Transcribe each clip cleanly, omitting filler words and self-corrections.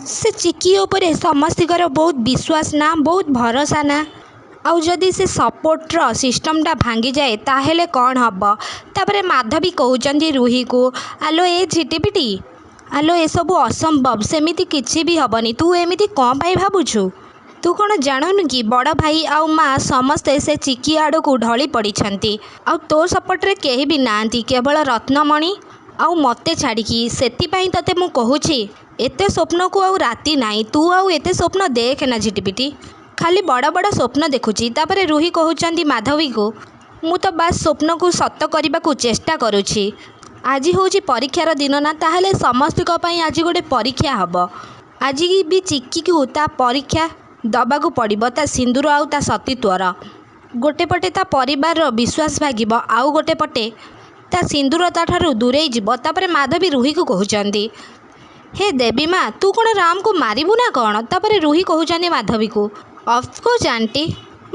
से चिकी उपरे समस्तर बहुत विश्वास ना बहुत भरोसा ना आउ जदि से सपोर्टर सिस्टमटा भांगी जाए ताहेले कौन हम। तापर माधवी कहते रूही को आलो ए झिटिपिटी आलो ए सबू असंभव सेमिति किछि भी हबनी तू एमिति कौन पाई भाबुछु। तू कौन जानूनु कि बड़ भाई आउ माँ समस्ते से चिकी आड़ को ढली पड़ती आउ तो सपोर्टे केही भी नांती केवल रत्नमणि आउ मते छाड़िकी सेतिपाई तते मु कहूछि एते स्वप्न को आउ राति नाई तू आउ एते स्वप्न देख ना झिटिपिटी खाली बड़ बड़ स्वप्न देखुची। तापर रूही कहते माधवी को मु तो बास स्वप्न को सत करने को चेष्टा करुछि। आज हूँ परीक्षार दिन ना ताहले समस्त आज गोटे परीक्षा हम। आज भी चिकी को ता परीक्षा दबाकू पड़िबो ता सिंदूर आउ ता सतीत्वर। गोटे पटे ता परिवार विश्वास भागिब आउ गोटे पटे ता सिंदूर ताठारु दूरे जीव। तापर माधवी रूही को कहते हे देवी माँ तू कौन राम को मारिबू ना कौन। तापर रूही कहते माधवी को ऑफकोर्स आंटी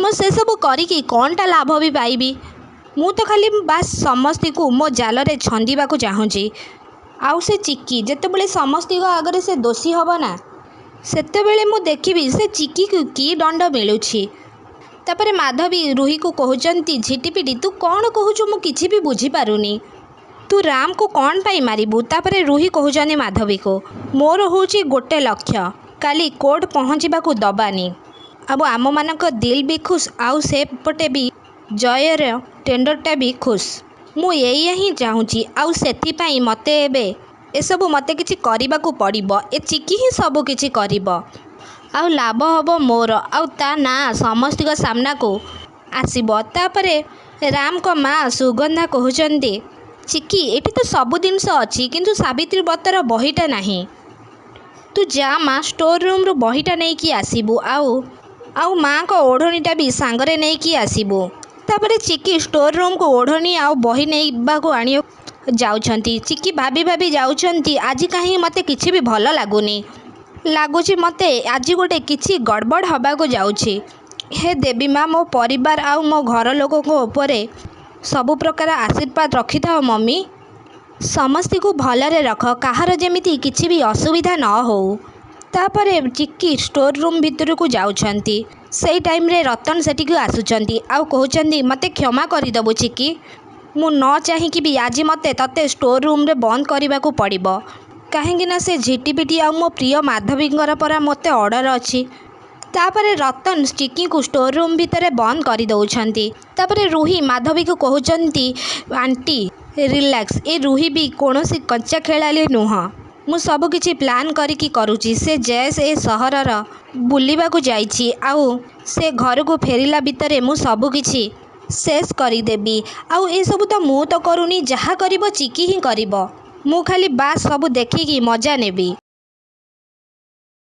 मु से सब करी कौनटा लाभ भी पाइबी मु तो खाली बास समस्त को मो जाल रे छंदीबा को चाहूँगी। आउ से चिकी जेतेबेले समस्त आगरे से दोषी हब ना सेतेबेले मु देखिबी से चिकी को की दंड मिलुछि। तापर माधवी रूही को कहते झिटिपिटी तू कौन कहूचु मु किछि भी बुझी पारुनी तू राम को कौन पाई मारिबू। तापर रूही कहते माधवी को मोर होची गोटे लक्ष्य काली कोर्ट पहुँचवा को दबानी अब आम मानक दिल भी खुश आउ से पटे भी जयर टेंडरटा भी खुश मु यही ही चाहूँगी आउ सेथिपाई मते एबे एसबू मते किछि करिबा को पड़िबो ए चिकी ही सब किछि करिबो आउ लाभ हबो मोर आउ ता ना समस्त सामना को आसीबो। तापरे राम को माँ सुगंधा कहते चिकी एठी तो सब जिनस अच्छी किंतु सावित्री व्रतर बहीटा नहीं तू जा माँ स्टोर रूम रु बहीटा नहीं कि आसीबू आउ माँ को ओढ़णीटा भी सांगरे नहीं कि आसीबू। तापर चिकी स्टोर रूम को ओढ़णी आउ बही नहीं को आनी जाउछंती। चिकी भाभी भाभी जाउछंती आज कहीं मते किछि भी भल लागुनी लगुच मते आज गोटे किछि गड़बड़ हवा को जाउछि। हे देवी माँ मो परिवार आउ मो घर लोक उपरे सबु प्रकार आशीर्वाद रखी था मम्मी समस्त को भलरे रख कहार जेमिति किछि भी असुविधा न हो। तापर चिकी स्टोर रूम भितर को जाउछंती सेई टाइम रे रतन सेठी को आसुछंती आउ कहउछंती मते क्षमा करिदबो चिकी मु न चाहिकी भी आज मते तते स्टोर रूम रे बंद करने को पड़िबो काहेकि से झिटिपिटी आ मो प्रिय माधवींकर परा मते ऑर्डर अच्छी। तापर रतन चिकी को स्टोर रूम भितर बंद कर दौरान। तापर रूही माधवी को कहते आंटी रिलैक्स ए रूही भी कौन कच्चा खेलाली नुह मु सब किछि प्लान करिकी करुची से जैस ए सहरर बुलिबा को जाइछि आउ से घर को फेरिला भितरे मु सब किछि शेष करदेवी आउ ए सब तो मु तो करूनी जहाँ करिबो चिकी ही करिबो मु खाली बास सब देखिकी मजा नेबी।